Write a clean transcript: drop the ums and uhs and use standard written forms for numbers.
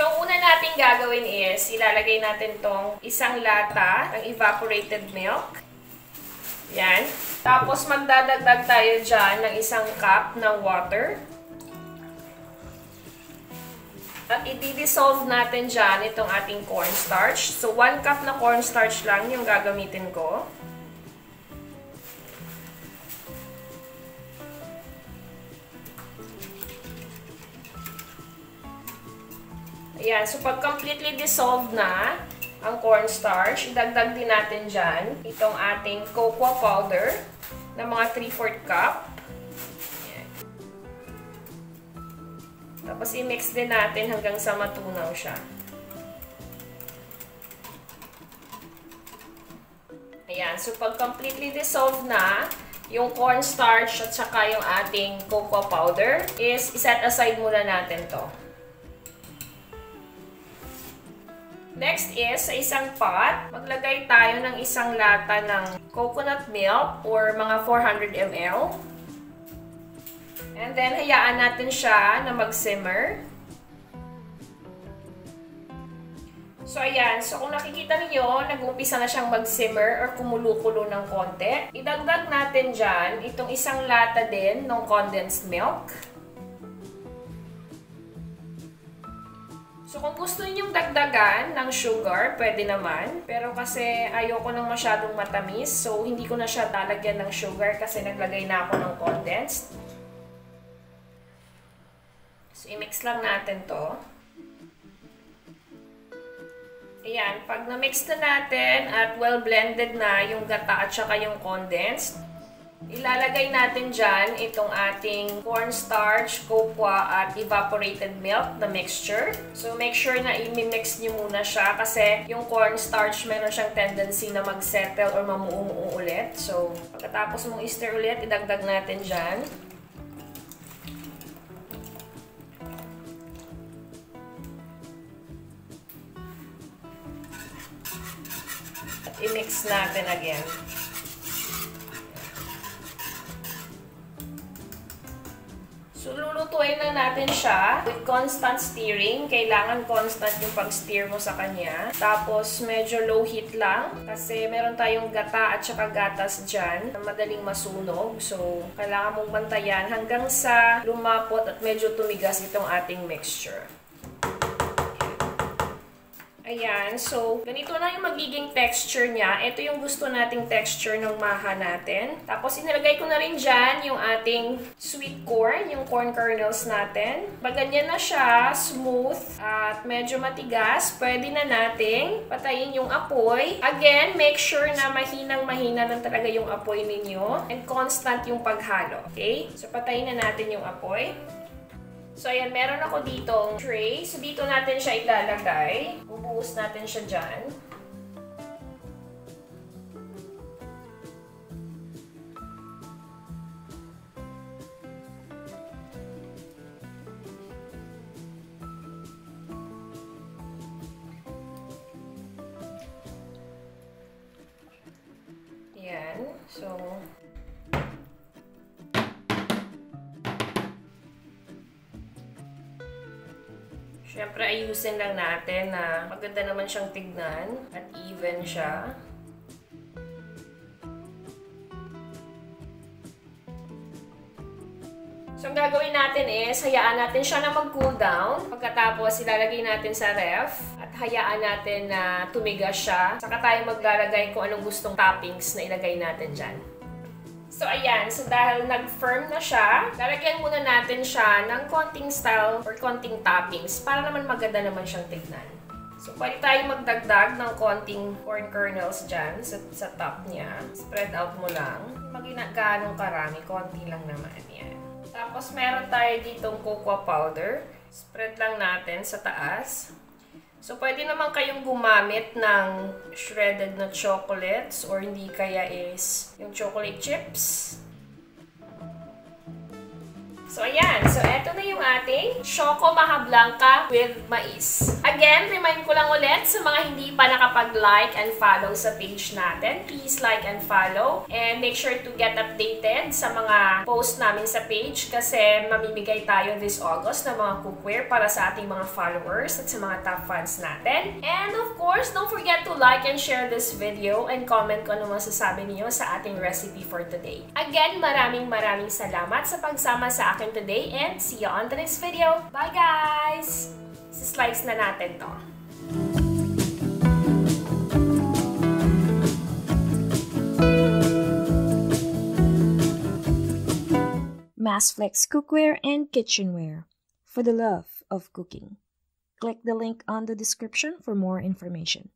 ang una natin gagawin is, ilalagay natin tong isang lata ng evaporated milk. Yan. Tapos magdadagdag tayo dyan ng isang cup ng water. At i-dissolve natin dyan itong ating cornstarch. So, 1 cup na cornstarch lang yung gagamitin ko. Ayan. So, pag completely dissolved na ang cornstarch, idagdag din natin dyan itong ating cocoa powder na mga 3/4 cup. Tapos, i-mix din natin hanggang sa matunaw siya. Ayan. So, pag completely dissolved na yung cornstarch at saka yung ating cocoa powder, is iset aside muna natin to. Next is, sa isang pot, maglagay tayo ng isang lata ng coconut milk or mga 400 ml. And then, hayaan natin siya na mag-simmer. So, ayan. So, kung nakikita niyo, nag-umpisa na siyang mag-simmer or kumulo-kulo ng konti. Idagdag natin dyan itong isang lata din ng condensed milk. So, kung gusto ninyong dagdagan ng sugar, pwede naman. Pero kasi ayoko nang masyadong matamis. So, hindi ko na siya lalagyan ng sugar kasi naglagay na ako ng condensed. So, i-mix lang natin to. Ayan, pag na-mix na natin at well-blended na yung gata at saka yung condensed, ilalagay natin dyan itong ating cornstarch, cocoa at evaporated milk na mixture. So, make sure na i-mix nyo muna siya kasi yung cornstarch meron siyang tendency na mag-settle or mamuo-muo ulit. So, pagkatapos mong i-stir ulit, idagdag natin dyan. I-mix natin again. So, lulutuin na natin siya with constant stirring. Kailangan constant yung pag-stir mo sa kanya. Tapos, medyo low heat lang. Kasi meron tayong gata at saka gatas dyan na madaling masunog. So, kailangan mong bantayan hanggang sa lumapot at medyo tumigas itong ating mixture. Ayan, so, ganito na yung magiging texture niya. Ito yung gusto nating texture ng maha natin. Tapos, inilagay ko na rin dyan yung ating sweet corn, yung corn kernels natin. Pag ganyan na siya, smooth, at medyo matigas, pwede na nating patayin yung apoy. Again, make sure na mahinang-mahina lang talaga yung apoy ninyo and constant yung paghalo. Okay? So, patayin na natin yung apoy. So, ayan, meron ako ditong tray. So, dito natin siya ilalagay. Bubuhos natin siya dyan. Ayan. So, syempre, ayusin lang natin na maganda naman siyang tignan at even siya. So, ang gagawin natin is, hayaan natin siya na mag-cool down. Pagkatapos, ilalagay natin sa ref at hayaan natin na tumigas siya. Saka tayo maglalagay kung anong gustong toppings na ilagay natin dyan. So, ayan. So, dahil nag-firm na siya, lalagyan muna natin siya ng konting style or konting toppings para naman maganda naman siyang tignan. So, pwede tayo magdagdag ng konting corn kernels dyan sa top niya. Spread out mo lang. Ganong karami. Konti lang naman. Yan. Tapos, meron tayo ditong cocoa powder. Spread lang natin sa taas. So, pwede naman kayong gumamit ng shredded na chocolates or hindi kaya is yung chocolate chips. So, ayan. So, eto na yung ating Choco Maha Blanca with mais. Again, remind ko lang ulit sa mga hindi pa nakapag-like and follow sa page natin, please like and follow. And make sure to get updated sa mga post namin sa page kasi mamimigay tayo this August ng mga cookware para sa ating mga followers at sa mga top fans natin. And of course, don't forget to like and share this video and comment kung ano masasabi niyo sa ating recipe for today. Again, maraming salamat sa pagsama sa akin today and see you on the next video. Bye guys! Slice na natin to. Masflex cookware and kitchenware for the love of cooking. Click the link on the description for more information.